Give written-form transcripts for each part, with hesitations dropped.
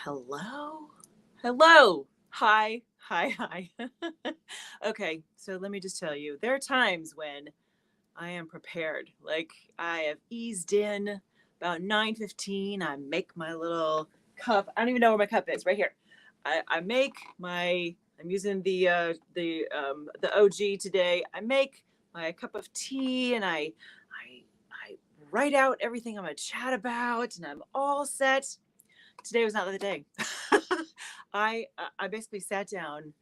Hello? Hello. Hi. Hi. Hi. Okay, so let me just tell you, there are times when I am prepared. Like I have eased in about 9:15. I make my little cup. I don't even know where my cup is. Right here. I make my. I'm using the OG today. I make my cup of tea and I write out everything I'm gonna chat about and I'm all set. Today was not the day. I basically sat down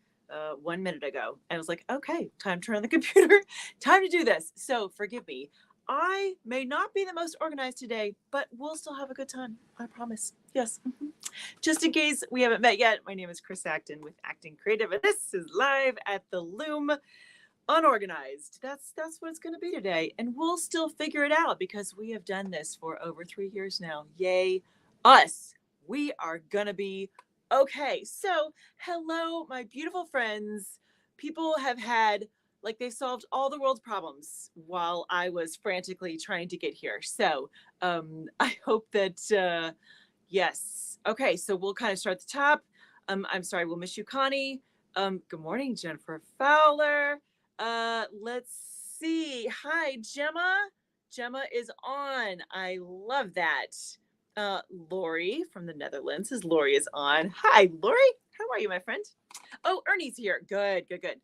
1 minute ago and was like, okay, time to turn on the computer, time to do this. So forgive me. I may not be the most organized today, but we'll still have a good time. I promise. Yes. Just in case we haven't met yet, my name is Chris Acton with Acting Creative, and this is live at the Loom Unorganized. That's what it's going to be today, and we'll still figure it out because we have done this for over 3 years now. Yay, us! We are gonna be okay. So, hello, my beautiful friends. People have had like they solved all the world's problems while I was frantically trying to get here. So, I hope that yes. Okay, so we'll kind of start at the top. I'm sorry, we'll miss you, Connie. Good morning, Jennifer Fowler. Let's see. Hi, Gemma. Gemma is on. I love that. Lori from the Netherlands says Lori is on. Hi, Lori. How are you, my friend? Oh, Ernie's here. Good, good, good.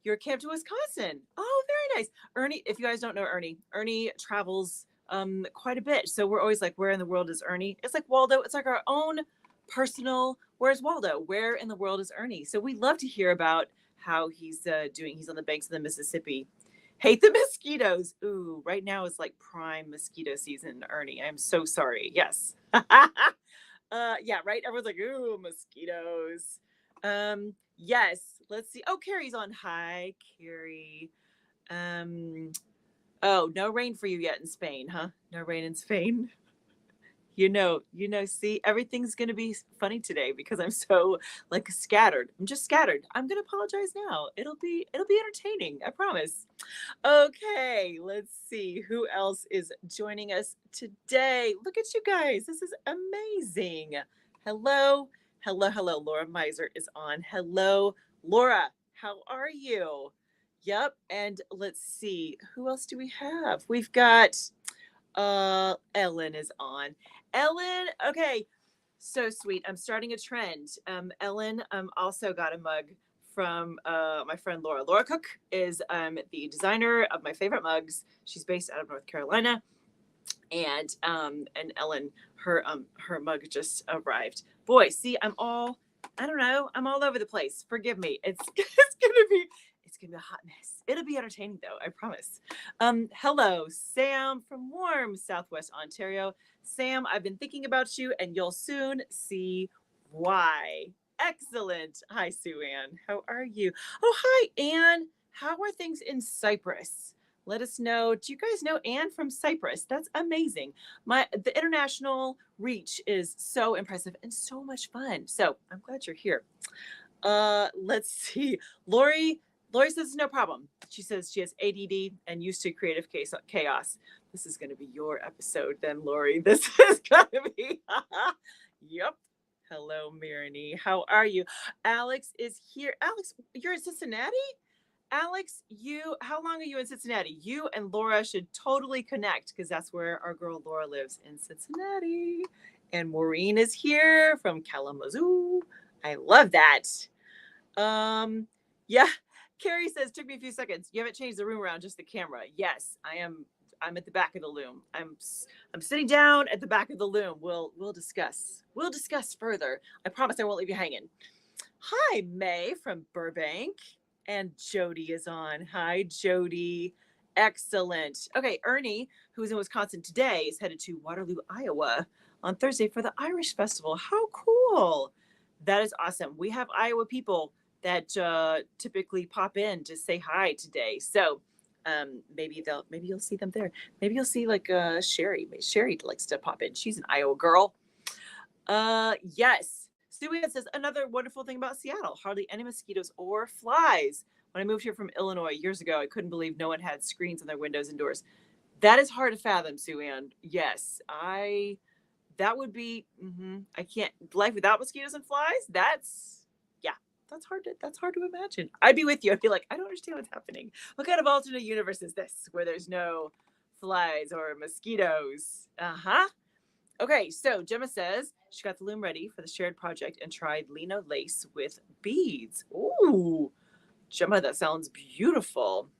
You're camped to Wisconsin. Oh, very nice. Ernie, if you guys don't know Ernie travels quite a bit. So we're always like, where in the world is Ernie? It's like Waldo. It's like our own personal, where's Waldo? Where in the world is Ernie? So we love to hear about how he's doing. He's on the banks of the Mississippi. Hate the mosquitoes. Ooh, right now is like prime mosquito season, Ernie. I'm so sorry. Yes. Yeah, right. Everyone's like, ooh, mosquitoes. Yes. Let's see. Oh, Carrie's on. Hi, Carrie. Um, oh, no rain for you yet in Spain, huh? No rain in Spain. See, everything's gonna be funny today because I'm so like scattered. I'm just scattered. I'm gonna apologize now. It'll be entertaining, I promise. Okay, let's see who else is joining us today. Look at you guys. This is amazing. Hello, hello. Laura Miser is on. Hello, Laura. How are you? Yep. And let's see, who else do we have? We've got Ellen is on. Ellen, okay, so sweet. I'm starting a trend. Ellen also got a mug from my friend Laura. Laura Cook is the designer of my favorite mugs. She's based out of North Carolina, and Ellen, her mug just arrived. Boy, see, I don't know, I'm all over the place. Forgive me. It's gonna be a hot mess. It'll be entertaining though, I promise. Hello, Sam from warm Southwest Ontario. Sam, I've been thinking about you, and you'll soon see why. Excellent. Hi, Sue Ann. How are you? Oh, hi, Anne. How are things in Cyprus? Let us know. Do you guys know Anne from Cyprus? That's amazing. The international reach is so impressive and so much fun. So I'm glad you're here. Let's see. Lori says no problem. She says she has ADD and used to creative chaos. This is going to be your episode then, Lori. This is going to be. Yep. Hello, Mirani. How are you? Alex is here. Alex, you're in Cincinnati? Alex, how long are you in Cincinnati? You and Laura should totally connect because that's where our girl Laura lives, in Cincinnati. And Maureen is here from Kalamazoo. I love that. Yeah. Carrie says, took me a few seconds. You haven't changed the room around, just the camera. Yes, I am. I'm at the back of the loom. I'm sitting down at the back of the loom. We'll discuss. We'll discuss further. I promise I won't leave you hanging. Hi, May from Burbank. And Jody is on. Hi, Jody. Excellent. Okay, Ernie, who's in Wisconsin today, is headed to Waterloo, Iowa on Thursday for the Irish Festival. How cool. That is awesome. We have Iowa people that typically pop in to say hi today. So maybe you'll see them there. Maybe you'll see like Sherry. Sherry likes to pop in. She's an Iowa girl. Yes. Suann says, another wonderful thing about Seattle, hardly any mosquitoes or flies. When I moved here from Illinois years ago, I couldn't believe no one had screens on their windows and doors. That is hard to fathom, Suann. Yes, that would be, I can't, life without mosquitoes and flies. Yeah, that's hard to imagine. I'd be with you. I'd be like, I don't understand what's happening. What kind of alternate universe is this where there's no flies or mosquitoes? Okay, so Gemma says she got the loom ready for the shared project and tried lino lace with beads. Ooh, Gemma, that sounds beautiful.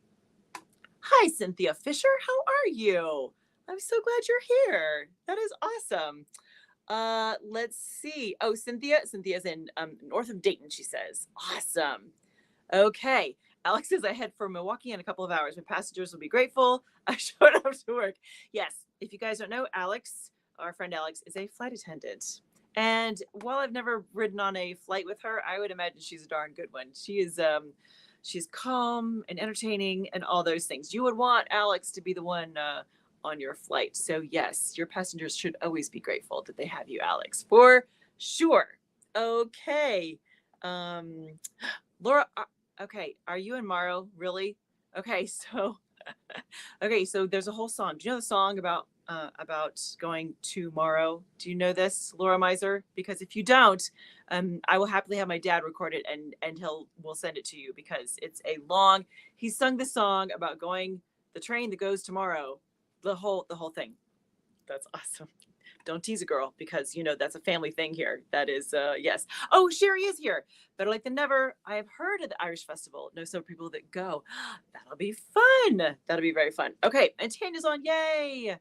Hi, Cynthia Fisher. How are you? I'm so glad you're here. That is awesome. Let's see. Oh, Cynthia's in north of Dayton, she says. Awesome. Okay. Alex says I head for Milwaukee in a couple of hours. My passengers will be grateful I showed up to work. Yes. If you guys don't know, Alex, our friend Alex, is a flight attendant. And while I've never ridden on a flight with her, I would imagine she's a darn good one. She's calm and entertaining and all those things. You would want Alex to be the one on your flight. So yes, your passengers should always be grateful that they have you, Alex, for sure. Okay. Laura, okay. Are you and Morrow really? Okay. So, okay. So there's a whole song. Do you know the song about going to Morrow? Do you know this, Laura Miser? Because if you don't, I will happily have my dad record it and we'll send it to you because it's a long, he sung the song about going the train that goes tomorrow, the whole thing. That's awesome. Don't tease a girl because that's a family thing here. That is yes. Oh, Sherry is here. Better late than never. I have heard of the Irish Festival. Know some people that go. That'll be fun. That'll be very fun. Okay, and Tanya's on. Yay.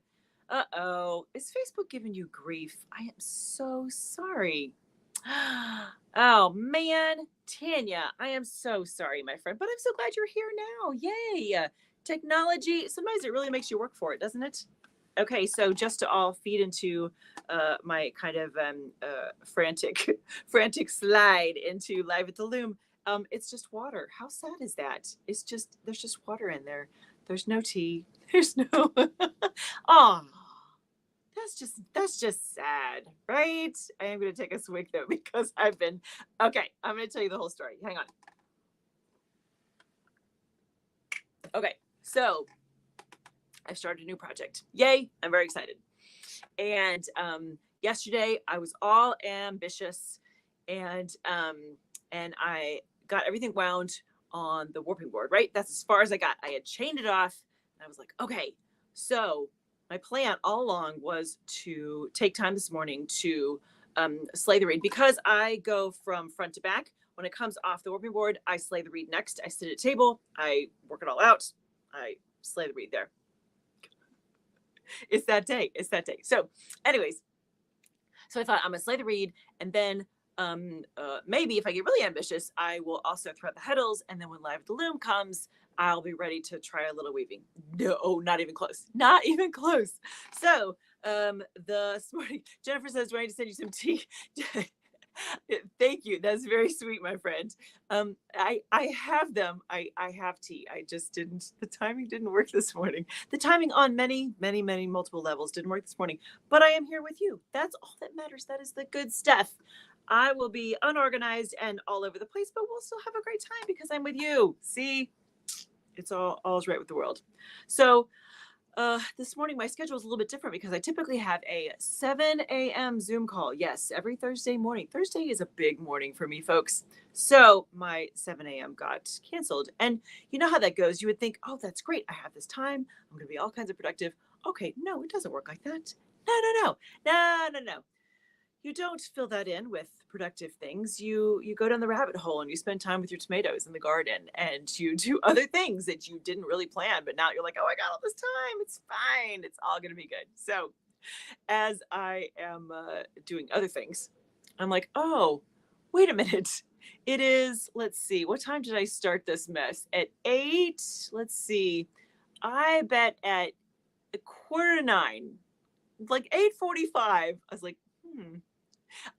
Uh-oh. Is Facebook giving you grief? I am so sorry. Oh man, Tanya, I am so sorry, my friend, but I'm so glad you're here now. Yay. Technology, sometimes it really makes you work for it, doesn't it? Okay, so just to all feed into my kind of frantic slide into Live at the Loom, it's just water. How sad is that? There's just water in there. There's no tea. There's no. Oh, that's just sad, right? I am going to take a swig though because okay. I'm going to tell you the whole story. Hang on. Okay, so I started a new project. Yay! I'm very excited. And yesterday I was all ambitious, and I got everything wound on the warping board. Right, that's as far as I got. I had chained it off, and I was like, okay. So my plan all along was to take time this morning to slay the reed because I go from front to back. When it comes off the warping board, I slay the reed next. I sit at a table. I work it all out. I slay the reed there. It's that day. So anyways, so I thought I'm gonna slay the reed, and then maybe if I get really ambitious, I will also thread the heddles, and then when Live at the Loom comes, I'll be ready to try a little weaving. No, not even close. So this morning, Jennifer says, do I need to send you some tea? Thank you. That's very sweet, my friend. I have them. I have tea. I just didn't. The timing didn't work this morning. The timing on many multiple levels didn't work this morning. But I am here with you. That's all that matters. That is the good stuff. I will be unorganized and all over the place, but we'll still have a great time because I'm with you. See, it's all's right with the world. So this morning, my schedule is a little bit different because I typically have a 7 a.m. Zoom call. Yes, every Thursday morning. Thursday is a big morning for me, folks. So my 7 a.m. got canceled. And you know how that goes. You would think, oh, that's great. I have this time. I'm going to be all kinds of productive. Okay, no, it doesn't work like that. No. You don't fill that in with productive things. You go down the rabbit hole and you spend time with your tomatoes in the garden and you do other things that you didn't really plan, but now you're like, oh, I got all this time. It's fine. It's all going to be good. So as I am doing other things, I'm like, oh, wait a minute. It is, let's see, what time did I start this mess? At 8? Let's see. I bet at 8:45, like 8:45, I was like,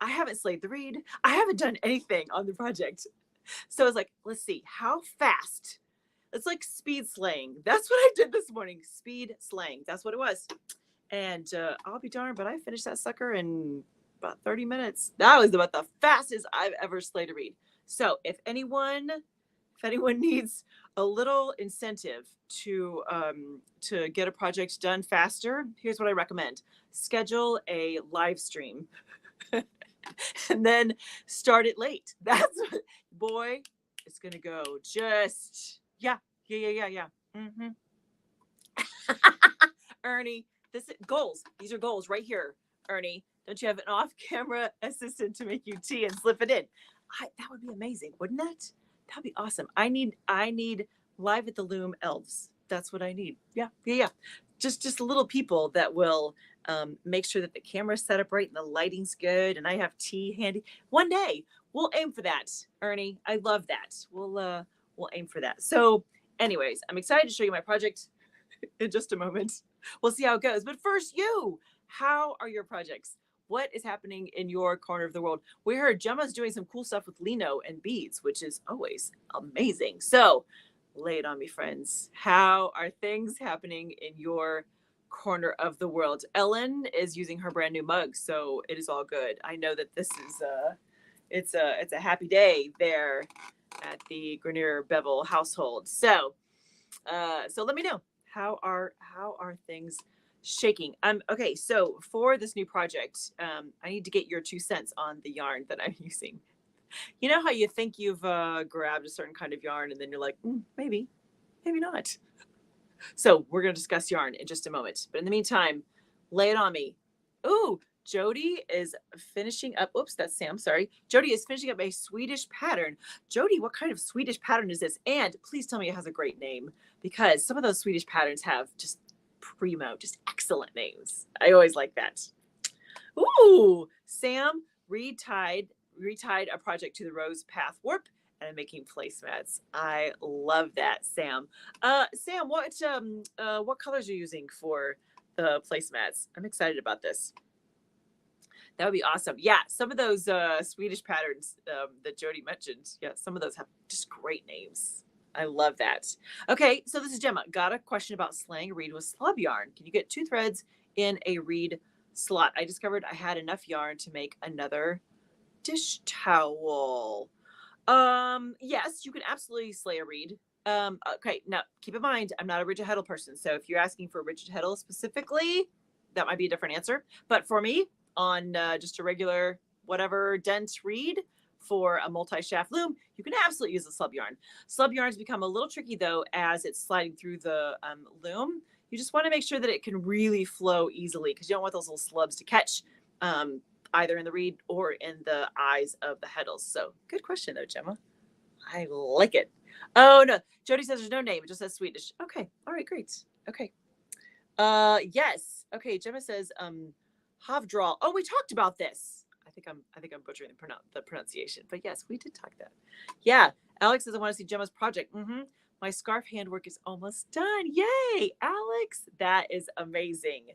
I haven't slayed the reed. I haven't done anything on the project. So I was like, let's see, how fast? It's like speed slaying. That's what I did this morning. Speed slaying. That's what it was. And I'll be darned, but I finished that sucker in about 30 minutes. That was about the fastest I've ever slayed a reed. So if anyone needs a little incentive to get a project done faster, here's what I recommend. Schedule a live stream and then start it late. That's what, boy, it's gonna go just yeah. Mm-hmm. Ernie, this is goals. These are goals right here. Ernie, don't you have an off-camera assistant to make you tea and slip it in? That would be amazing, wouldn't that? That'd be awesome. I need live at the Loom elves. That's what I need. Yeah. Just little people that will make sure that the camera's set up right and the lighting's good and I have tea handy. One day we'll aim for that, Ernie. I love that. We'll aim for that. So, anyways, I'm excited to show you my project in just a moment. We'll see how it goes. But first, how are your projects? What is happening in your corner of the world? We heard Gemma's doing some cool stuff with lino and beads, which is always amazing. So lay it on me, friends. How are things happening in your corner of the world? Ellen is using her brand new mug, so it is all good. I know that this is it's a happy day there at the Grenier Bevel household. So let me know, how are things shaking? Okay, so for this new project, I need to get your 2 cents on the yarn that I'm using. You know how you think you've grabbed a certain kind of yarn and then you're like, maybe not. So we're going to discuss yarn in just a moment. But in the meantime, lay it on me. Ooh, Jody is finishing up. Oops, that's Sam. Sorry. Jody is finishing up a Swedish pattern. Jody, what kind of Swedish pattern is this? And please tell me it has a great name, because some of those Swedish patterns have just primo, just excellent names. I always like that. Ooh, Sam retied a project to the Rose Path Warp and I'm making placemats. I love that, Sam. Sam, what colors are you using for the placemats? I'm excited about this. That would be awesome. Yeah, some of those Swedish patterns that Jody mentioned, yeah, some of those have just great names. I love that. Okay, so this is Gemma. Got a question about slaying a reed with slub yarn. Can you get 2 threads in a reed slot? I discovered I had enough yarn to make another dish towel. Yes, you can absolutely slay a reed. Okay, now keep in mind, I'm not a rigid heddle person. So if you're asking for rigid heddle specifically, that might be a different answer. But for me, on just a regular whatever dent reed for a multi-shaft loom, you can absolutely use a slub yarn. Slub yarns become a little tricky though as it's sliding through the loom. You just want to make sure that it can really flow easily, because you don't want those little slubs to catch either in the reed or in the eyes of the heddles. So good question though, Gemma. I like it. Oh no, Jody says there's no name. It just says Swedish. Okay. All right, great. Okay. Yes. Okay. Gemma says, Havdral. Oh, we talked about this. I think I'm butchering the pronunciation, but yes, we did talk that. Yeah. Alex says, I want to see Gemma's project. My scarf handwork is almost done. Yay, Alex. That is amazing.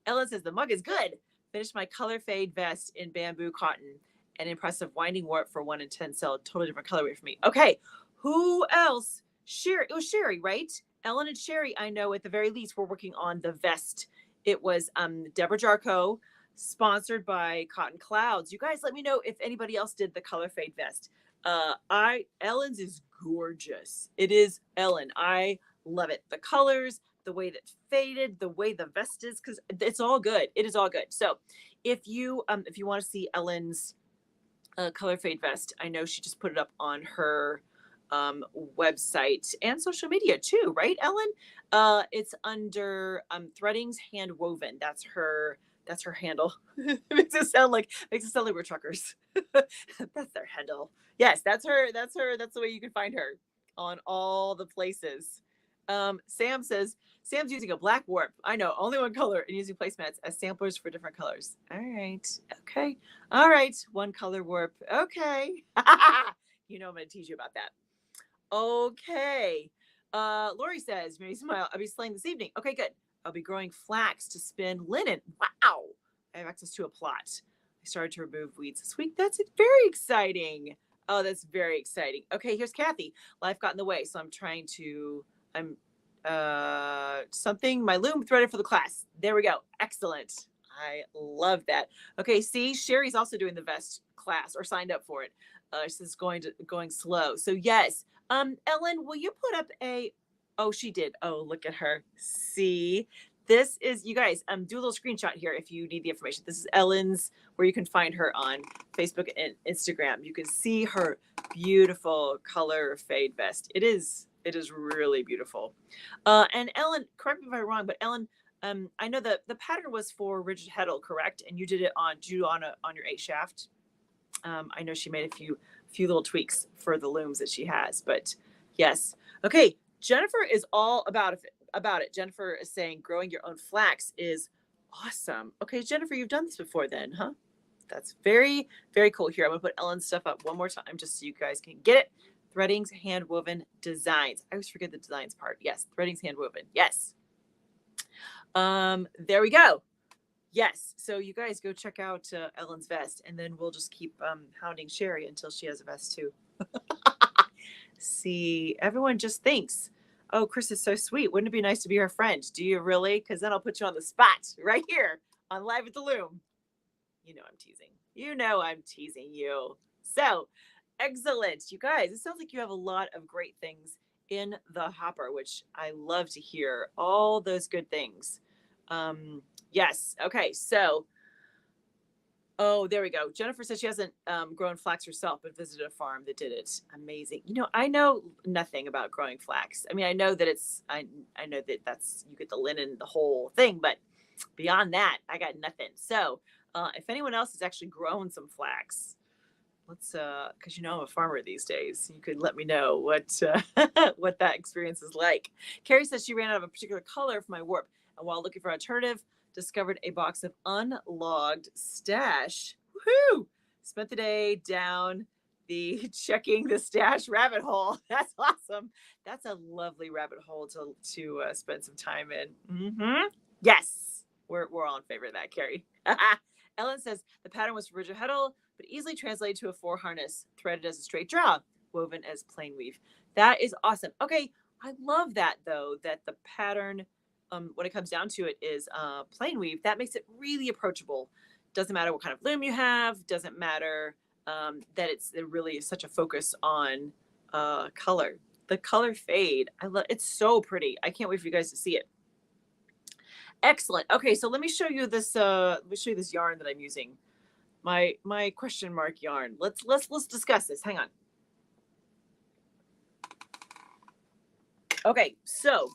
Ella says the mug is good. Finished my color fade vest in bamboo cotton. An impressive winding warp for 1 in 10 cell. Totally different colorway for me. Okay. Who else? Sherry. It was Sherry, right? Ellen and Sherry, I know at the very least, were working on the vest. It was Deborah Jarko, sponsored by Cotton Clouds. You guys let me know if anybody else did the color fade vest. Ellen's is gorgeous. It is Ellen. I love it. The colors, the way that faded, the way the vest is, because it's all good. It is all good. So if you want to see Ellen's color fade vest, I know she just put it up on her website and social media too, right, Ellen? It's under Threadings Hand Woven. That's her handle. It makes it sound like we're truckers. That's their handle. Yes, that's her. That's the way you can find her on all the places. Sam says Sam's using a black warp. I know, only one color, and using placemats as samplers for different colors. All right. Okay. All right. One color warp. Okay. You know I'm going to tease you about that. Okay. Lori says, "Mary smile. I'll be slaying this evening." Okay, good. I'll be growing flax to spin linen. Wow. I have access to a plot. I started to remove weeds this week. That's very exciting. Oh, that's very exciting. Okay, here's Kathy. Life got in the way, so I'm my loom threaded for the class. There we go. Excellent. I love that. Okay, see, Sherry's also doing the vest class or signed up for it. She says going slow. So yes. Ellen, will you put up a, oh, she did. Oh, look at her. See, this is, you guys, do a little screenshot here if you need the information. This is Ellen's, where you can find her on Facebook and Instagram. You can see her beautiful color fade vest. It is really beautiful. And Ellen, correct me if I'm wrong, but Ellen, I know that the pattern was for rigid heddle, correct? And you did it on your 8 shaft. I know she made a few little tweaks for the looms that she has, but yes. Okay, Jennifer is all about it. Jennifer is saying growing your own flax is awesome. Okay, Jennifer, you've done this before then, huh? That's very, very cool. Here, I'm gonna put Ellen's stuff up one more time just so you guys can get it. Threading's handwoven designs. I always forget the designs part. Yes, Threading's handwoven. Yes. There we go. Yes. So you guys go check out Ellen's vest, and then we'll just keep hounding Sherry until she has a vest too. See, everyone just thinks, oh, Chris is so sweet. Wouldn't it be nice to be her friend? Do you really? Because then I'll put you on the spot right here on Live at the Loom. You know I'm teasing. You know I'm teasing you. So excellent. You guys, it sounds like you have a lot of great things in the hopper, which I love to hear. All those good things. Yes. Okay. So, oh, there we go. Jennifer says she hasn't grown flax herself, but visited a farm that did it. Amazing. You know, I know nothing about growing flax. I mean, I know that I know that that's, you get the linen, the whole thing, but beyond that, I got nothing. So, if anyone else has actually grown some flax, let's, cause you know, I'm a farmer these days. You could let me know what, what that experience is like. Carrie says she ran out of a particular color for my warp, and while looking for an alternative, discovered a box of unlogged stash. Woohoo! Spent the day down the checking the stash rabbit hole. That's awesome. That's a lovely rabbit hole to spend some time in. Yes, we're all in favor of that, Carrie. Ellen says the pattern was for rigid heddle, but easily translated to a 4 harness, threaded as a straight draw, woven as plain weave. That is awesome. Okay, I love that though, that the pattern, when it comes down to it, is plain weave. That makes it really approachable. Doesn't matter what kind of loom you have. Doesn't matter that it really is such a focus on color. The color fade, I love. It's so pretty. I can't wait for you guys to see it. Excellent. Okay, so let me show you this. Let me show you this yarn that I'm using. My question mark yarn. Let's discuss this. Hang on. Okay, so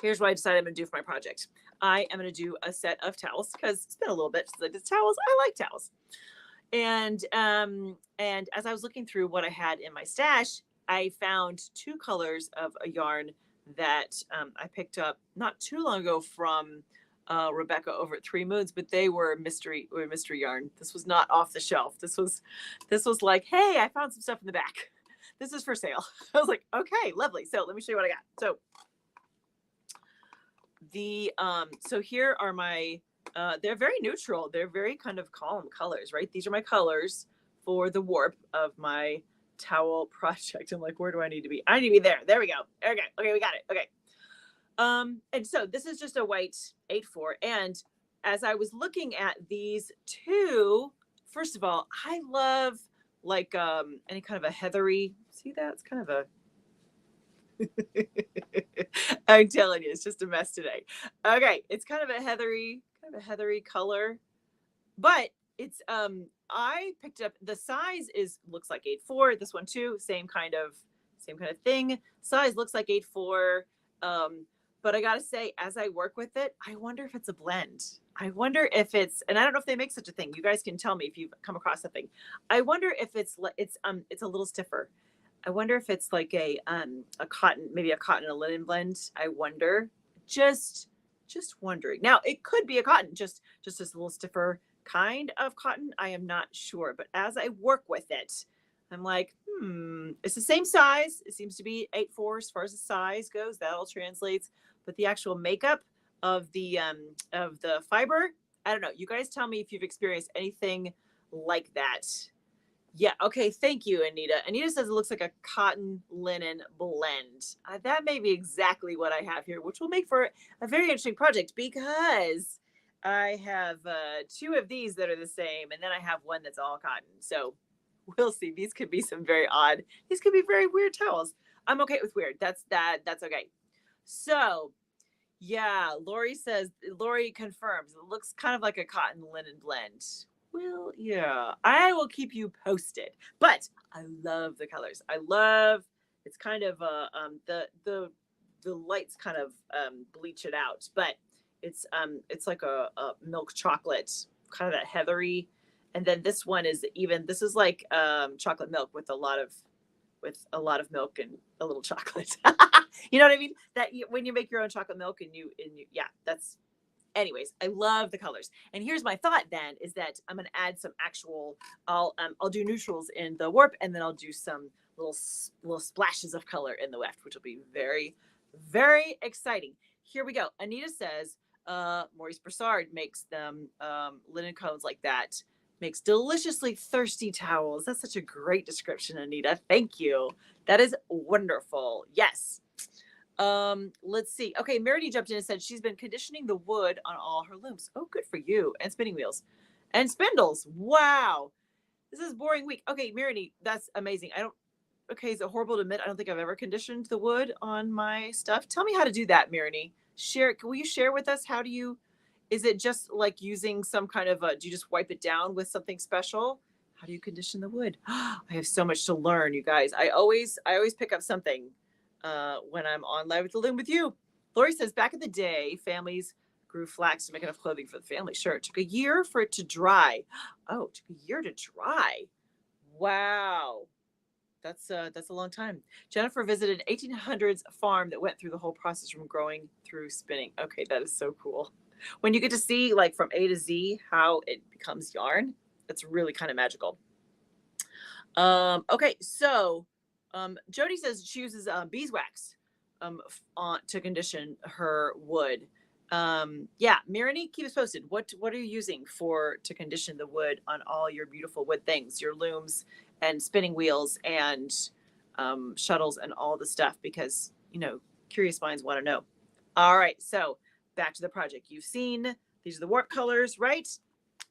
here's what I decided I'm going to do for my project. I am going to do a set of towels because it's been a little bit since I did towels. I like towels. And as I was looking through what I had in my stash, I found 2 colors of a yarn that I picked up not too long ago from Rebecca over at 3 Moons, but they were mystery yarn. This was not off the shelf. This was like, hey, I found some stuff in the back. This is for sale. I was like, okay, lovely. So let me show you what I got. So so here are my, they're very neutral. They're very kind of calm colors, right? These are my colors for the warp of my towel project. I'm like, where do I need to be? I need to be there. There we go. Okay. Okay. We got it. Okay. And so this is just a white 8/4. And as I was looking at these 2, first of all, I love like, any kind of a heathery, see that? It's kind of a, I'm telling you, it's just a mess today. Okay, it's kind of a heathery color, but it's I picked up, the size looks like 8/4. This one too, same kind of thing. Size looks like 8/4. But I gotta say, as I work with it, I wonder if it's a blend. I wonder if it's, and I don't know if they make such a thing. You guys can tell me if you've come across something. I wonder if it's a little stiffer. I wonder if it's like a cotton, maybe a cotton and a linen blend. I wonder, just wondering. Now it could be a cotton, just this little stiffer kind of cotton. I am not sure, but as I work with it, I'm like, it's the same size. It seems to be 8/4 as far as the size goes. That all translates, but the actual makeup of the fiber, I don't know. You guys tell me if you've experienced anything like that. Yeah. Okay. Thank you, Anita. Anita says it looks like a cotton linen blend. That may be exactly what I have here, which will make for a very interesting project because I have 2 of these that are the same, and then I have one that's all cotton. So we'll see. These could be some very odd. These could be very weird towels. I'm okay with weird. That's okay. So yeah, Lori confirms it looks kind of like a cotton linen blend. Well, yeah, I will keep you posted. But I love the colors. I love it's kind of the lights kind of bleach it out, but it's like a milk chocolate, kind of that heathery. And then this one is even this is like chocolate milk with a lot of milk and a little chocolate. You know what I mean? That when you make your own chocolate milk yeah, that's anyways, I love the colors. And here's my thought then is that I'm going to add some actual I'll do neutrals in the warp, and then I'll do some little splashes of color in the weft, which will be very, very exciting. Here we go. Anita says Maurice Broussard makes them linen cones like that, makes deliciously thirsty towels. That's such a great description, Anita. Thank you. That is wonderful. Yes. Let's see. Okay, Meredy jumped in and said she's been conditioning the wood on all her looms. Oh, good for you. And spinning wheels and spindles. Wow. This is a boring week. Okay, Meredy, that's amazing. Okay, is it horrible to admit I don't think I've ever conditioned the wood on my stuff? Tell me how to do that, Meredy. Will you share with us is it just like using some kind of do you just wipe it down with something special? How do you condition the wood? I have so much to learn, you guys. I always pick up something when I'm on Live with the Loom with you. Lori says, back in the day, families grew flax to make enough clothing for the family. Sure, it took a year for it to dry. Oh, it took a year to dry. Wow. That's a long time. Jennifer visited an 1800s farm that went through the whole process from growing through spinning. Okay, that is so cool. When you get to see like from A to Z how it becomes yarn, it's really kind of magical. Okay, so Jody says she uses beeswax to condition her wood. Yeah, Mirani, keep us posted. What are you using to condition the wood on all your beautiful wood things, your looms and spinning wheels and shuttles and all the stuff? Because curious minds want to know. All right, so back to the project. You've seen these are the warp colors, right?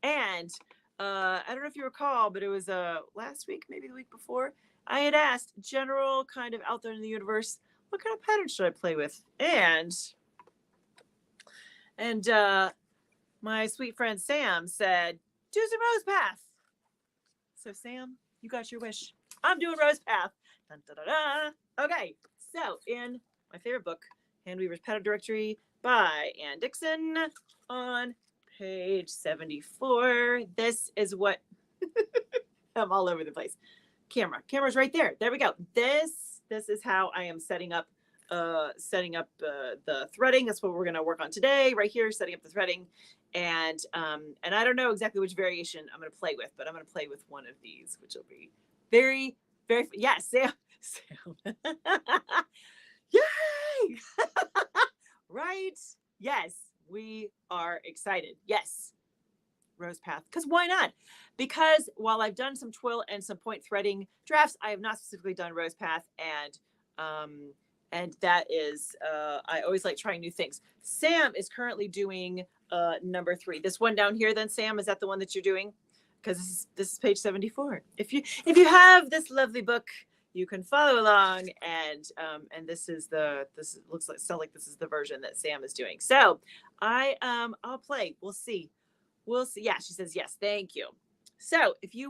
And I don't know if you recall, but it was last week, maybe the week before. I had asked general kind of out there in the universe, what kind of pattern should I play with? And my sweet friend Sam said, do some Rose Path. So Sam, you got your wish. I'm doing Rose Path. Dun, dun, dun, dun. Okay, so in my favorite book, Handweaver's Pattern Directory by Ann Dixon, on page 74, this is what I'm all over the place. Camera's right there. There we go. This is how I am setting up the threading. That's what we're going to work on today, right here, setting up the threading. And I don't know exactly which variation I'm going to play with, but I'm going to play with one of these, which will be very, very, yeah, Sam. Yay! Right? Yes, we are excited. Yes. Rose Path, because why not? Because while I've done some twill and some point threading drafts, I have not specifically done Rose Path, and that is I always like trying new things. Sam is currently doing number 3. This one down here, then Sam, is that the one that you're doing? Because this is page 74. If you have this lovely book, you can follow along, and this looks like this is the version that Sam is doing. So I'll play. We'll see. Yeah, she says yes. Thank you. So if you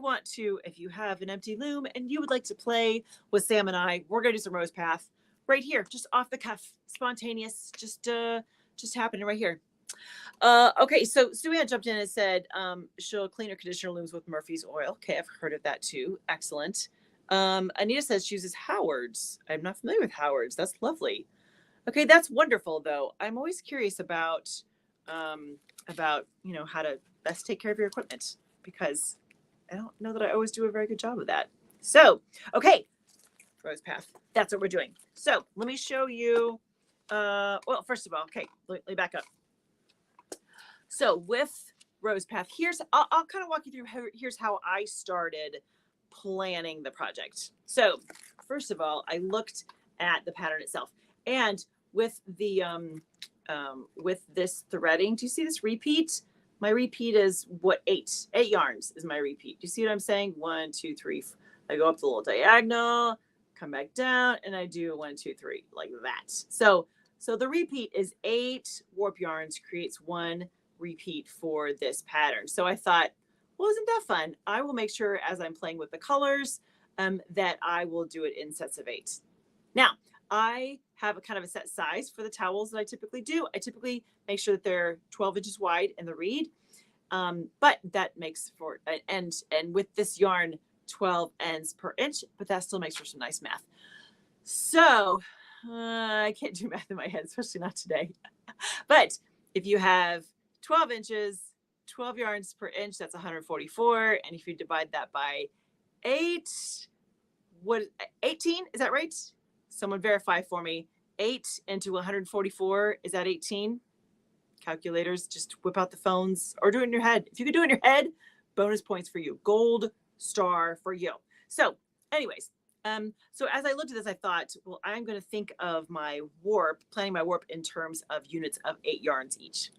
have an empty loom and you would like to play with Sam and I, we're gonna do some Rose Path right here, just off the cuff, spontaneous, just happening right here. Okay, so Suanne jumped in and said she'll clean her conditioner looms with Murphy's oil. Okay, I've heard of that too. Excellent. Anita says she uses Howard's. I'm not familiar with Howard's. That's lovely. Okay, that's wonderful though. I'm always curious about how to best take care of your equipment, because I don't know that I always do a very good job of that. So, okay, Rose Path, that's what we're doing. So let me show you, well, first of all, okay, let me back up. So with Rose Path, I'll kind of walk you through, here's how I started planning the project. So first of all, I looked at the pattern itself, and with the with this threading. Do you see this repeat? My repeat is what, 8 yarns is my repeat. Do you see what I'm saying? 1, 2, 3. I go up the little diagonal, come back down, and I do 1, 2, 3 like that. So the repeat is 8 warp yarns creates 1 repeat for this pattern. So I thought, well, isn't that fun? I will make sure as I'm playing with the colors that I will do it in sets of 8. Now, I have a kind of a set size for the towels that I typically do. I typically make sure that they're 12 inches wide in the reed, but that makes for, and with this yarn, 12 ends per inch, but that still makes for some nice math. So I can't do math in my head, especially not today. But if you have 12 inches, 12 yarns per inch, that's 144. And if you divide that by 8, what, 18? Is that right? Someone verify for me. 8 into 144, is that 18? Calculators, just whip out the phones or do it in your head. If you can do it in your head, bonus points for you. Gold star for you. So anyways, so as I looked at this, I thought, well, I'm going to think of my warp, planning my warp in terms of units of 8 yarns each.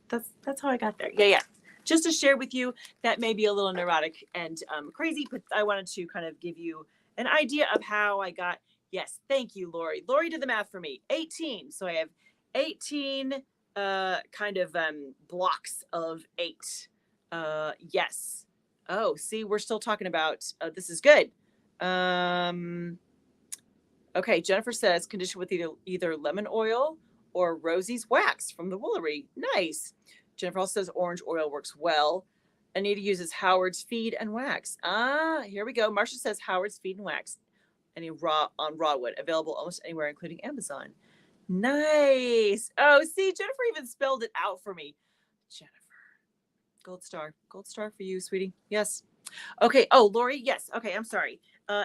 That's how I got there. Yeah. Just to share with you, that may be a little neurotic and crazy, but I wanted to kind of give you an idea of how I got. Yes, thank you, Lori. Lori did the math for me. 18. So I have 18 kind of blocks of 8. Yes. Oh, see, we're still talking about this is good. Okay, Jennifer says condition with either lemon oil or Rosie's wax from the Woolery. Nice. Jennifer also says orange oil works well. Anita uses Howard's feed and wax. Here we go. Marsha says Howard's feed and wax. Any raw wood, available almost anywhere, including Amazon. Nice. Oh, see, Jennifer even spelled it out for me. Jennifer, gold star for you, sweetie. Yes. Okay. Oh, Lori. Yes. Okay. I'm sorry.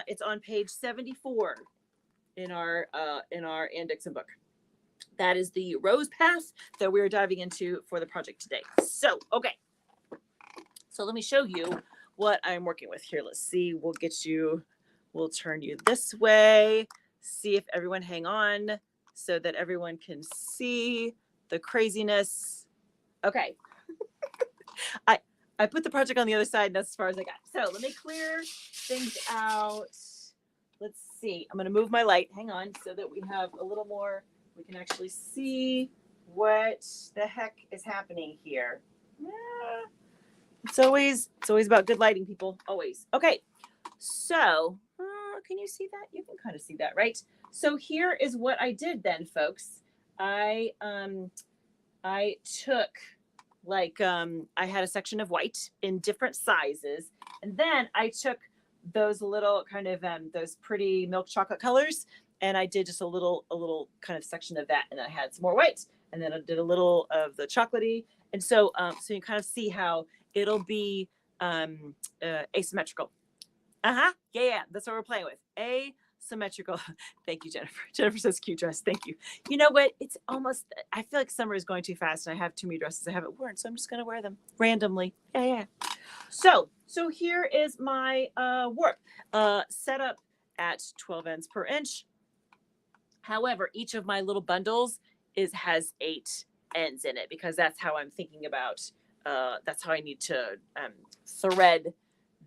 It's on page 74 in our Andixon book. That is the rose path that we're diving into for the project today. So, okay. So let me show you what I'm working with here. Let's see. We'll turn you this way. See if everyone hang on so that everyone can see the craziness. Okay. I put the project on the other side, and that's as far as I got. So let me clear things out. Let's see. I'm going to move my light. Hang on, so that we have a little more. We can actually see what the heck is happening here. Yeah. It's always about good lighting, people. Always. Okay. So can you see that? You can kind of see that, right? So here is what I did then, folks. I took I had a section of white in different sizes, and then I took those little kind of those pretty milk chocolate colors, and I did just a little kind of section of that, and then I had some more white, and then I did a little of the chocolatey, and so so you kind of see how it'll be asymmetrical. Yeah, that's what we're playing with. Asymmetrical. Thank you, Jennifer. Jennifer says cute dress. Thank you. You know what? It's almost, I feel like summer is going too fast, and I have too many dresses I haven't worn, so I'm just going to wear them randomly. Yeah. So here is my warp set up at 12 ends per inch. However, each of my little bundles has 8 ends in it, because that's how I'm thinking about, that's how I need to thread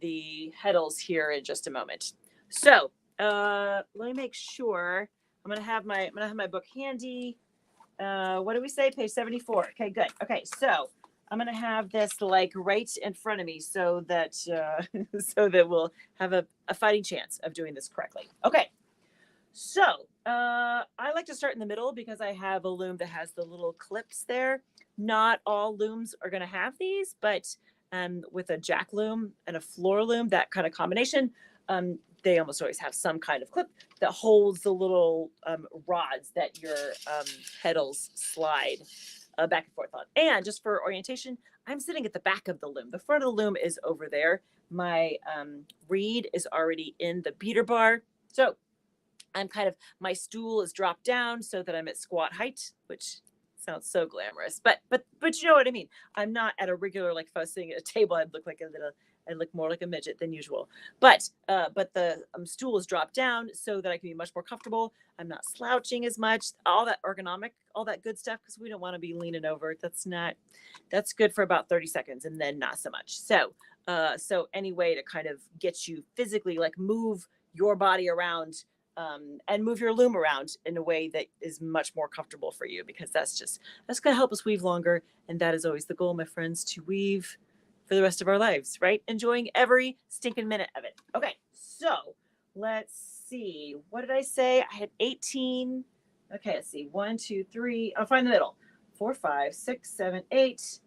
the heddles here in just a moment. So let me make sure. I'm gonna have my book handy. What do we say? Page 74. Okay, good. Okay, so I'm gonna have this like right in front of me so that so that we'll have a fighting chance of doing this correctly. Okay, so I like to start in the middle because I have a loom that has the little clips there. Not all looms are gonna have these, but with a jack loom and a floor loom, that kind of combination, they almost always have some kind of clip that holds the little rods that your heddles slide back and forth on. And just for orientation, I'm sitting at the back of the loom. The front of the loom is over there. My reed is already in the beater bar. So I'm my stool is dropped down so that I'm at squat height, which Sounds so glamorous, but you know what I mean. I'm not at a regular, like if I was sitting at a table, I'd look more like a midget than usual. But the stool is dropped down so that I can be much more comfortable. I'm not slouching as much. All that ergonomic, all that good stuff, because we don't want to be leaning over. That's good for about 30 seconds and then not so much. So any way to kind of get you physically, like move your body around, and move your loom around in a way that is much more comfortable for you, because that's going to help us weave longer. And that is always the goal, my friends, to weave for the rest of our lives, right? Enjoying every stinking minute of it. Okay, so let's see. What did I say? I had 18. Okay, let's see. 1, 2, 3. I'll find the middle. 4, 5, 6, 7, 8,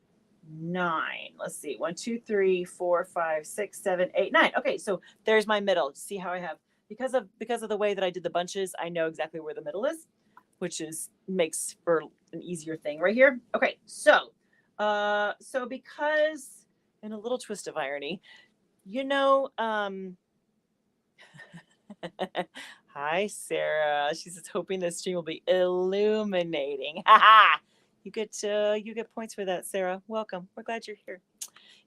9. Let's see. 1, 2, 3, 4, 5, 6, 7, 8, 9. Okay, so there's my middle. See how I have, because of the way that I did the bunches, I know exactly where the middle is, which makes for an easier thing right here. Okay, so because, in a little twist of irony, hi Sarah. She's just hoping this stream will be illuminating. You get points for that, Sarah. Welcome. We're glad you're here.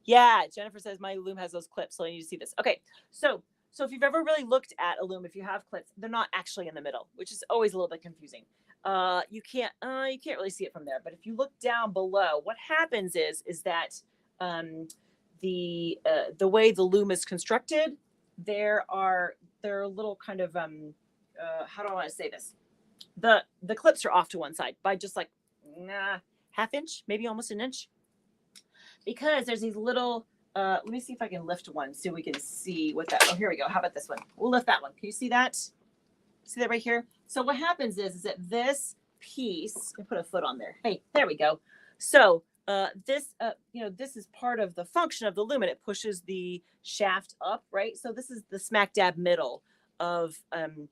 Yeah, Jennifer says my loom has those clips, so I need to see this. Okay, so if you've ever really looked at a loom, if you have clips, they're not actually in the middle, which is always a little bit confusing. You can't really see it from there, but if you look down below, what happens is that the way the loom is constructed, there are little kind of how do I want to say this? The clips are off to one side by just like half inch, maybe almost an inch, because there's these little let me see if I can lift one so we can see what that. Oh, here we go. How about this one? We'll lift that one. Can you see that? See that right here? So what happens is that this piece, I put a foot on there. Hey, there we go. So this is part of the function of the loom, and it pushes the shaft up, right? So this is the smack dab middle of the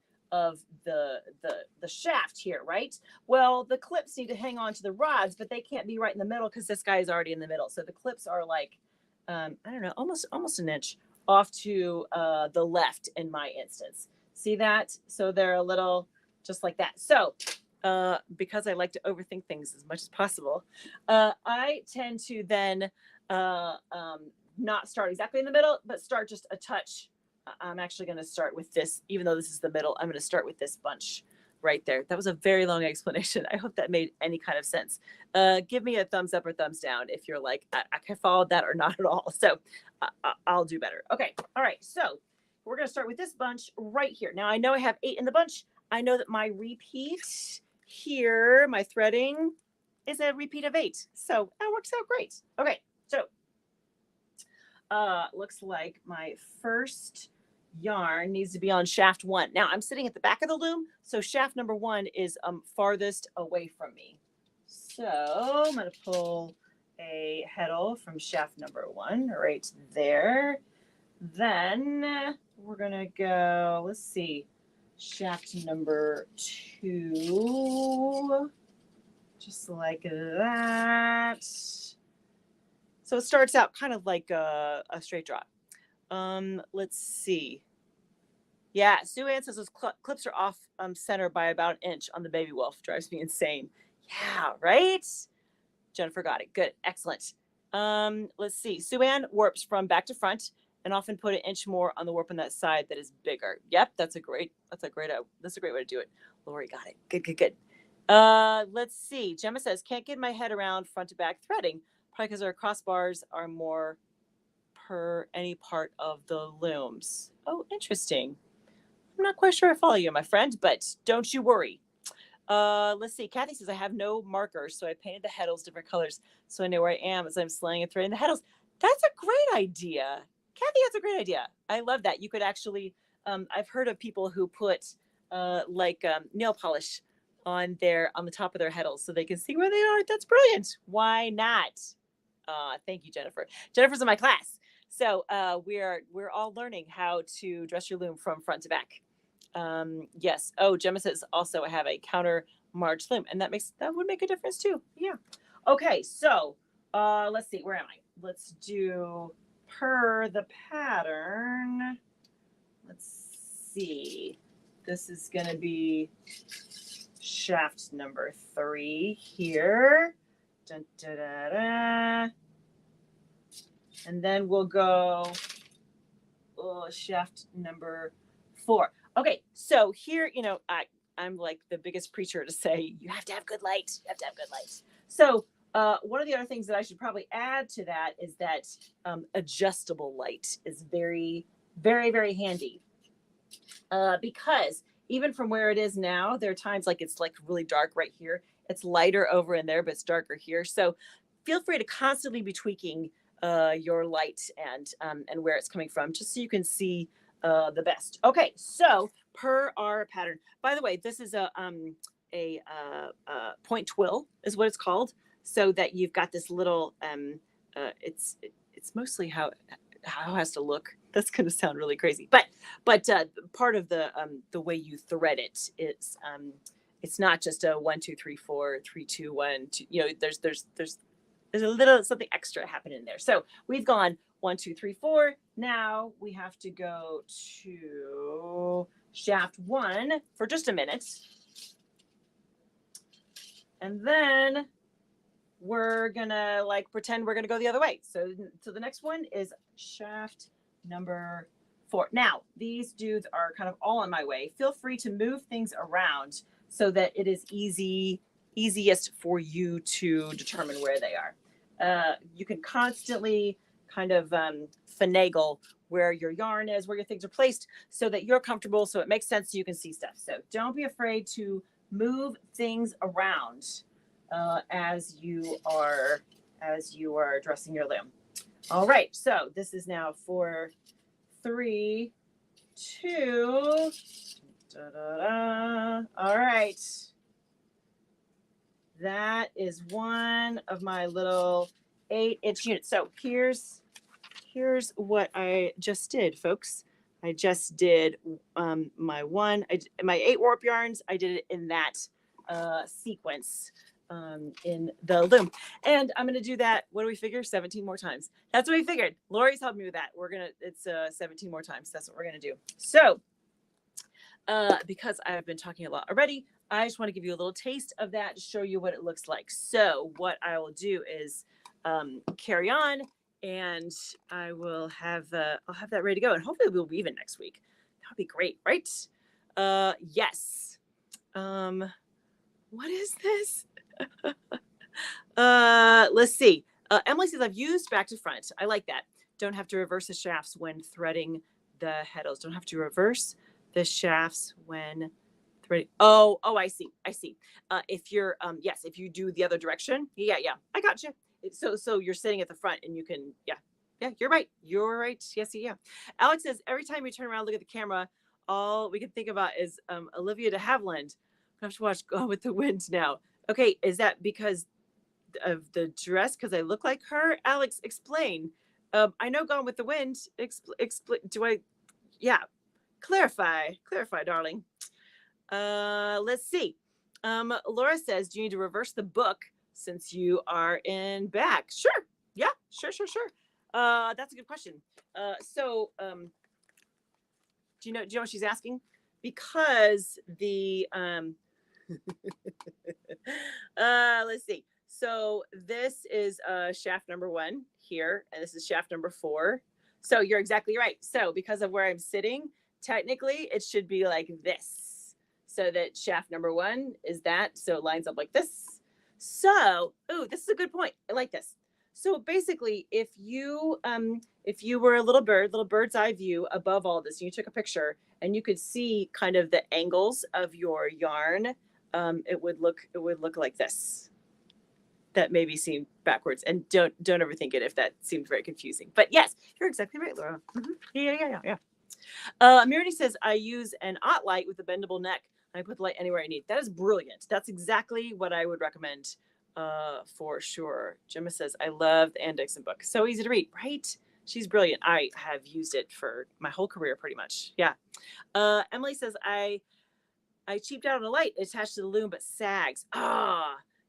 shaft here, right? Well, the clips need to hang on to the rods, but they can't be right in the middle because this guy is already in the middle. So the clips are like, I don't know, almost an inch off to the left in my instance. See that? So they're a little just like that. So because I like to overthink things as much as possible, I tend to then not start exactly in the middle, but start just a touch. I'm actually going to start with this, even though this is the middle. I'm going to start with this bunch right there. That was a very long explanation. I hope that made any kind of sense. Give me a thumbs up or thumbs down if you're like, I followed that or not at all. So I'll do better. Okay. All right. So we're going to start with this bunch right here. Now I know I have 8 in the bunch. I know that my repeat here, my threading, is a repeat of 8. So that works out great. Okay. So looks like my first yarn needs to be on shaft 1. Now I'm sitting at the back of the loom, so shaft number 1 is farthest away from me. So I'm going to pull a heddle from shaft number 1 right there. Then we're going to go, let's see, shaft number 2, just like that. So it starts out kind of like a straight drop. Let's see. Yeah, Sue Ann says those clips are off center by about an inch on the baby wolf. Drives me insane. Yeah, right? Jennifer got it. Good. Excellent. Let's see. Sue Ann warps from back to front and often put an inch more on the warp on that side that is bigger. Yep, that's a great way to do it. Lori got it. Good. Let's see. Gemma says, can't get my head around front to back threading, probably because our crossbars are more per any part of the looms. Oh, interesting. I'm not quite sure I follow you, my friend, but don't you worry. Let's see. Kathy says I have no markers, so I painted the heddles different colors so I know where I am as I'm slaying and threading the heddles. That's a great idea. Kathy, that's a great idea. I love that. You could actually, I've heard of people who put nail polish on the top of their heddles so they can see where they are. That's brilliant. Why not? Thank you, Jennifer. Jennifer's in my class. So we're all learning how to dress your loom from front to back. Yes. Oh, Gemma says also I have a counter march loom, and that would make a difference too. Yeah. Okay. So let's see. Where am I? Let's do per the pattern. Let's see. This is going to be shaft number 3 here. Dun, da, da, da. And then we'll go shaft number 4. Okay, so here, I'm like the biggest preacher to say you have to have good light. You have to have good light. So one of the other things that I should probably add to that is that adjustable light is very, very, very handy because even from where it is now, there are times like it's like really dark right here. It's lighter over in there, but it's darker here. So feel free to constantly be tweaking your light and where it's coming from, just so you can see the best. Okay, so per our pattern. By the way, this is a point twill is what it's called, so that you've got this little. It's mostly how it has to look. That's going to sound really crazy, but part of the way you thread it is it's not just a 1 2 3 4 3 2 1 2. There's a little something extra happening there. So we've gone 1 2 3 4. Now we have to go to shaft 1 for just a minute, and then we're gonna pretend we're gonna go the other way. So the next one is shaft number 4. Now these dudes are kind of all in my way. Feel free to move things around so that it is easiest for you to determine where they are. You can constantly kind of finagle where your yarn is, where your things are placed, so that you're comfortable, so it makes sense, so you can see stuff. So don't be afraid to move things around as you are dressing your loom. All right, so this is now 4 3 2. Da-da-da. All right. That is one of my little 8-inch units. So here's what I just did, folks. I just did my 8 warp yarns. I did it in that sequence in the loom, and I'm gonna do that. What do we figure? 17 more times. That's what we figured. Lori's helped me with that. It's 17 more times. That's what we're gonna do. So because I've been talking a lot already, I just want to give you a little taste of that to show you what it looks like. So what I will do is carry on, and I will have I'll have that ready to go, and hopefully we'll be even next week. That would be great, right? Yes. What is this? Let's see. Emily says, I've used back to front. I like that. Don't have to reverse the shafts when threading the heddles. Don't have to reverse the shafts when threading. Oh, I see. If you're, yes, if you do the other direction. Yeah. I got you. So you're sitting at the front and you can, yeah, you're right. Yes, yeah. Alex says, every time you turn around, look at the camera, all we can think about is Olivia de Havilland. I have to watch Gone with the Wind now. Okay, is that because of the dress? Because I look like her? Alex, explain. I know Gone with the Wind. Explain. Do I? Yeah. Clarify, darling. Let's see. Laura says, do you need to reverse the book since you are in back? Sure. Yeah. Sure. That's a good question. So do you know what she's asking? Because the let's see. So this is shaft number 1 here, and this is shaft number 4. So you're exactly right. So because of where I'm sitting, technically it should be like this. So that shaft number 1 is that. So it lines up like this. So, this is a good point. I like this. So basically, if you were a little bird's eye view above all this, and you took a picture and you could see kind of the angles of your yarn, it would look like this. That maybe seemed backwards, and don't overthink it if that seemed very confusing. But yes, you're exactly right, Laura. Mm-hmm. Yeah. Mirity says, I use an Ott light with a bendable neck. I put the light anywhere I need. That is brilliant. That's exactly what I would recommend for sure. Gemma says, I love the Ann Dixon book. So easy to read, right? She's brilliant. I have used it for my whole career pretty much. Yeah. Emily says, I cheaped out on a light attached to the loom, but sags.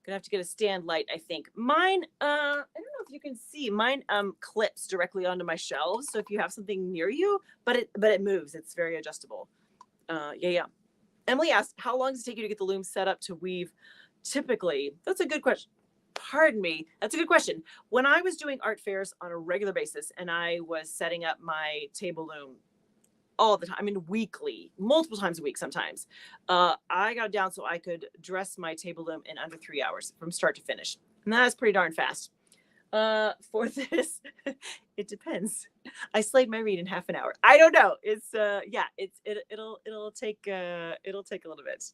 Gonna have to get a stand light, I think. Mine, I don't know if you can see, mine clips directly onto my shelves. So if you have something near you, but it moves, it's very adjustable. Yeah. Emily asked, how long does it take you to get the loom set up to weave? Typically, that's a good question. Pardon me. That's a good question. When I was doing art fairs on a regular basis and I was setting up my table loom all the time, I mean, weekly, multiple times a week sometimes, I got it down so I could dress my table loom in under 3 hours from start to finish. And that's pretty darn fast. For this, it depends. I slayed my reed in half an hour. I don't know. It's it'll take a little bit.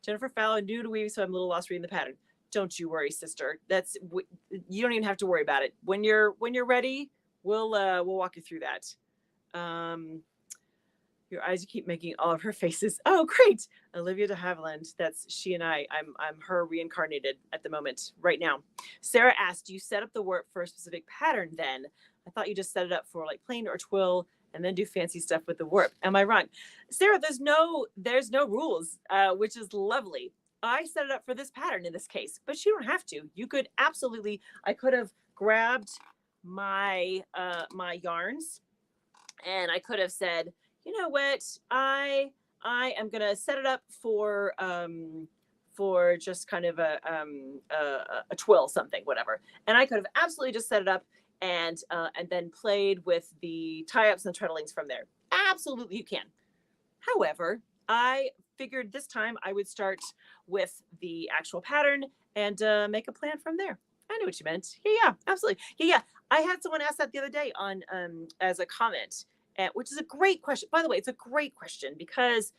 Jennifer Fallon, new to weave, so I'm a little lost reading the pattern. Don't you worry, sister. You don't even have to worry about it. When you're ready, we'll walk you through that. Your eyes keep making all of her faces. Oh, great. Olivia de Havilland. That's she and I. I'm her reincarnated at the moment right now. Sarah asked, do you set up the warp for a specific pattern then? I thought you just set it up for like plain or twill and then do fancy stuff with the warp. Am I wrong? Sarah, there's no rules, which is lovely. I set it up for this pattern in this case, but you don't have to. You could absolutely, I could have grabbed my my yarns and I could have said, you know what, I am gonna set it up for just kind of a twill something, whatever. And I could have absolutely just set it up and then played with the tie-ups and treadlings from there. Absolutely, you can. However, I figured this time I would start with the actual pattern and make a plan from there. I know what you meant. Yeah, absolutely. Yeah. I had someone ask that the other day on as a comment. Which is a great question. By the way, it's a great question because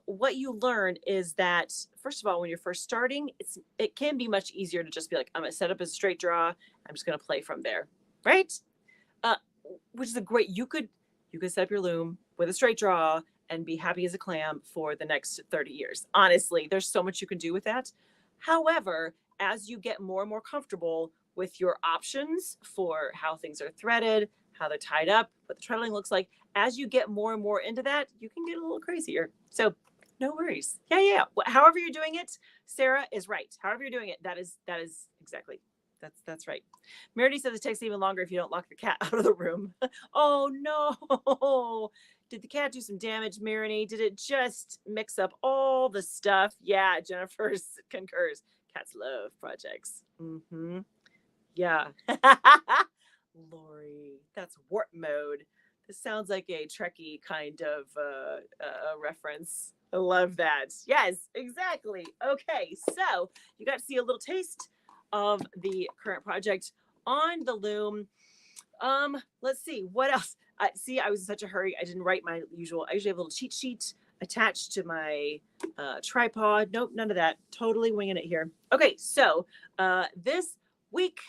what you learn is that, first of all, when you're first starting, it can be much easier to just be like, I'm going to set up a straight draw. I'm just going to play from there, right? Which is a great, you could set up your loom with a straight draw and be happy as a clam for the next 30 years. Honestly, there's so much you can do with that. However, as you get more and more comfortable with your options for how things are threaded, how they're tied up, what the treadling looks like, as you get more and more into that, you can get a little crazier. So no worries. Yeah. However you're doing it, Sarah is right. However you're doing it, that is exactly, that's right. Meredith says it takes even longer if you don't lock the cat out of the room. Oh no. Did the cat do some damage, Marini? Did it just mix up all the stuff? Yeah, Jennifer concurs. Cats love projects. Mm-hmm. Yeah. Lori, that's warp mode. This sounds like a Trekkie kind of reference. I love that. Yes, exactly. Okay, so you got to see a little taste of the current project on the loom. Let's see what else. I was in such a hurry. I didn't write my usual. I usually have a little cheat sheet attached to my tripod. Nope, none of that. Totally winging it here. Okay, so this week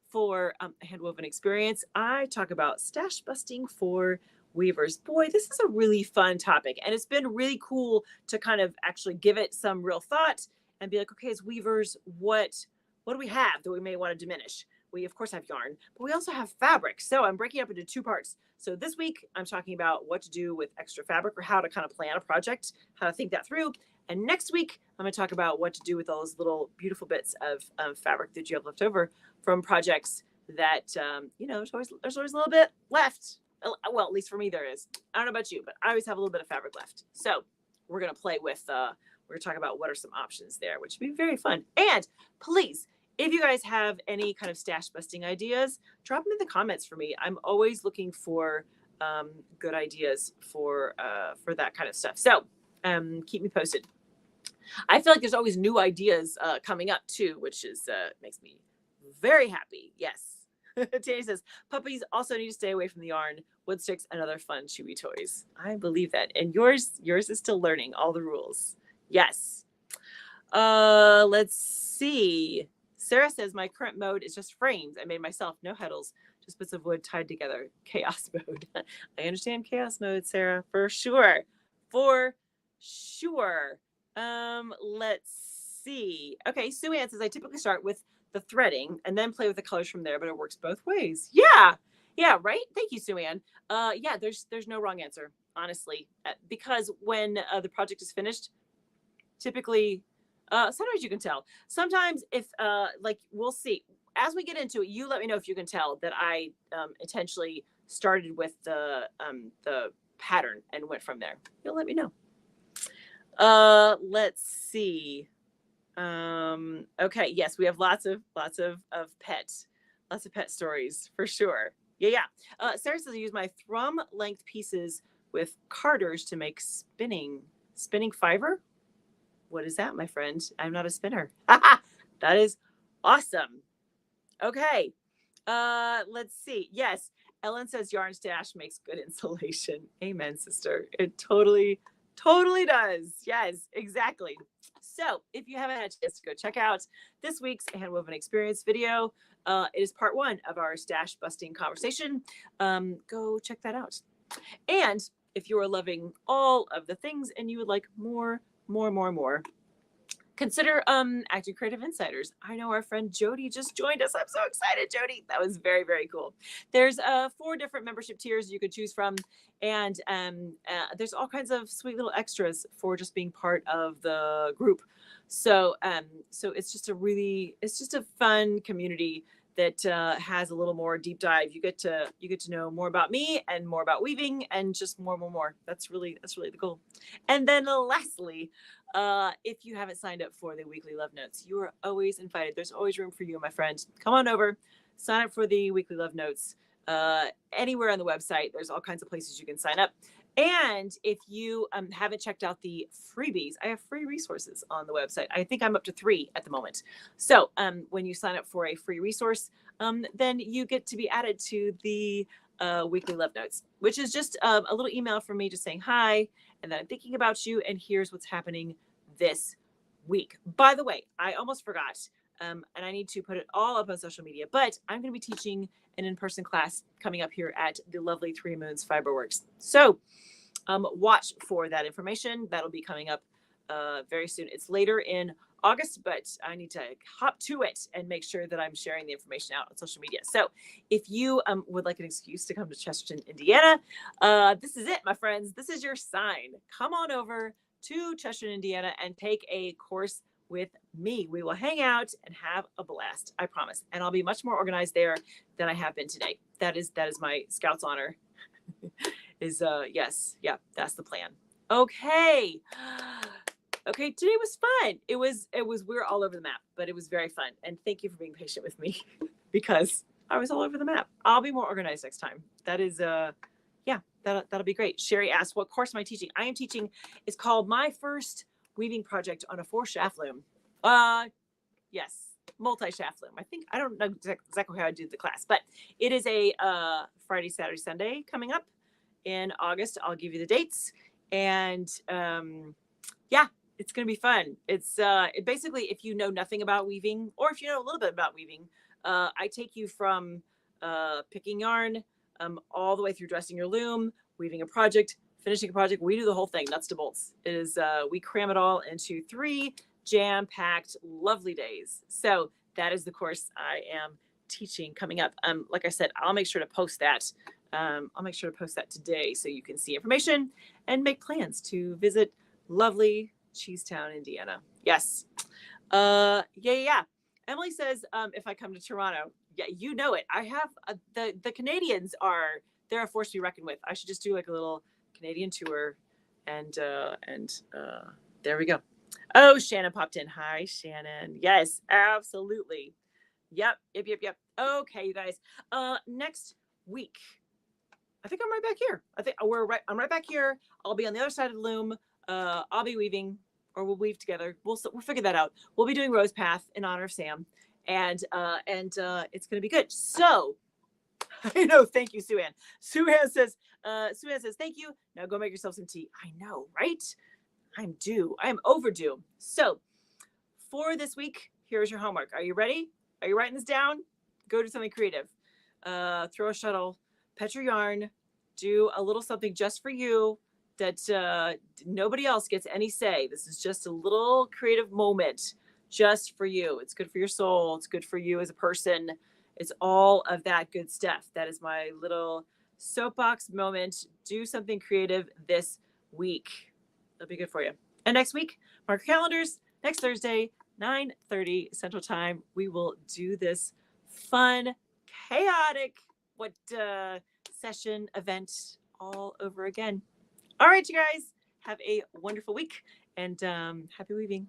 for a handwoven experience, I talk about stash busting for weavers. Boy, this is a really fun topic, and it's been really cool to kind of actually give it some real thought and be like, okay, as weavers, what do we have that we may want to diminish? We of course have yarn, but we also have fabric. So I'm breaking it up into two parts. So this week I'm talking about what to do with extra fabric or how to kind of plan a project, how to think that through. And next week I'm going to talk about what to do with all those little beautiful bits of fabric that you have left over from projects that, there's always a little bit left. Well, at least for me, there is. I don't know about you, but I always have a little bit of fabric left. So we're going to play with, we're going to talk about what are some options there, which would be very fun. And please, if you guys have any kind of stash busting ideas, drop them in the comments for me. I'm always looking for good ideas for that kind of stuff. So keep me posted. I feel like there's always new ideas coming up too, which is makes me very happy. Yes. Tanny says, puppies also need to stay away from the yarn, wood sticks, and other fun chewy toys. I believe that. And yours is still learning all the rules. Yes. Let's see. Sarah says, my current mode is just frames. I made myself, no heddles, just bits of wood tied together. Chaos mode. I understand chaos mode, Sarah, for sure. For sure. Let's see. Okay, Sue Ann says, I typically start with the threading and then play with the colors from there, but it works both ways. Yeah, right? Thank you, Sue Ann. Yeah, there's no wrong answer, honestly, because when the project is finished, typically, sometimes you can tell. Sometimes if, we'll see. As we get into it, you let me know if you can tell that I intentionally started with the pattern and went from there. You'll let me know. Let's see. Okay, yes, we have lots of lots of pet stories for sure. Yeah. Sarah says I use my thumb length pieces with carders to make spinning fiber. What is that, my friend? I'm not a spinner. That is awesome. Okay. Let's see. Yes, Ellen says yarn stash makes good insulation. Amen, sister. It totally does. Yes, exactly. So if you haven't had a chance to go check out this week's handwoven experience video, it is part 1 of our stash busting conversation. Go check that out. And if you are loving all of the things and you would like more, consider acting creative insiders. I know our friend Jody just joined us. I'm so excited, Jody. That was very cool. There's 4 different membership tiers you could choose from, and there's all kinds of sweet little extras for just being part of the group. So it's just a fun community that has a little more deep dive. You get to know more about me and more about weaving and just more. That's really the goal. And then lastly, if you haven't signed up for the weekly love notes, you are always invited. There's always room for you, my friend. Come on over, sign up for the weekly love notes. Anywhere on the website, there's all kinds of places you can sign up. And if you haven't checked out the freebies, I have free resources on the website. I think I'm up to 3 at the moment. So when you sign up for a free resource, then you get to be added to the weekly love notes, which is just a little email from me just saying hi, and then I'm thinking about you, and here's what's happening this week. By the way, I almost forgot, and I need to put it all up on social media, but I'm going to be teaching an in-person class coming up here at the lovely 3 Moons Fiberworks. So watch for that information. That'll be coming up very soon. It's later in August, but I need to hop to it and make sure that I'm sharing the information out on social media. So if you would like an excuse to come to Chesterton, Indiana, this is it, my friends. This is your sign. Come on over to Chesterton, Indiana and take a course with me. We will hang out and have a blast, I promise. And I'll be much more organized there than I have been today. That is my Scout's honor. Yes, yeah, that's the plan. Okay, today was fun. It was we were all over the map, but it was very fun. And thank you for being patient with me because I was all over the map. I'll be more organized next time. That is yeah, that'll be great. Sherry asked, what course am I teaching? I am teaching, it's called My First Weaving Project on a 4-Shaft Loom. Yes, multi-shaft loom. I don't know exactly how I do the class, but it is a Friday, Saturday, Sunday coming up in August. I'll give you the dates, and yeah, it's gonna be fun. It's basically, if you know nothing about weaving, or if you know a little bit about weaving, I take you from picking yarn all the way through dressing your loom, weaving a project, finishing a project. We do the whole thing, nuts to bolts. It is we cram it all into 3 jam-packed, lovely days. So that is the course I am teaching coming up. Like I said, I'll make sure to post that. I'll make sure to post that today so you can see information and make plans to visit lovely Cheesetown, Indiana. Yes. Yeah. Emily says, if I come to Toronto, yeah, you know it. I have the Canadians they're a force to be reckoned with. I should just do like a little Canadian tour, and there we go. Oh, Shannon popped in. Hi, Shannon. Yes, absolutely. Yep. Okay, you guys. Next week, I think I'm right back here. I'm right back here. I'll be on the other side of the loom. I'll be weaving, or we'll weave together. We'll figure that out. We'll be doing Rose Path in honor of Sam, and it's gonna be good. So, I know. Thank you, Sue Ann. Sue Ann says, thank you. Now go make yourself some tea. I know, right? I'm due. I am overdue. So for this week, here's your homework. Are you ready? Are you writing this down? Go do something creative. Throw a shuttle, pet your yarn, do a little something just for you that nobody else gets any say. This is just a little creative moment just for you. It's good for your soul. It's good for you as a person. It's all of that good stuff. That is my little soapbox moment. Do something creative this week. That'll be good for you. And next week, mark your calendars. Next Thursday, 9:30 Central Time, we will do this fun, chaotic, session event all over again. All right, you guys, have a wonderful week, And happy weaving.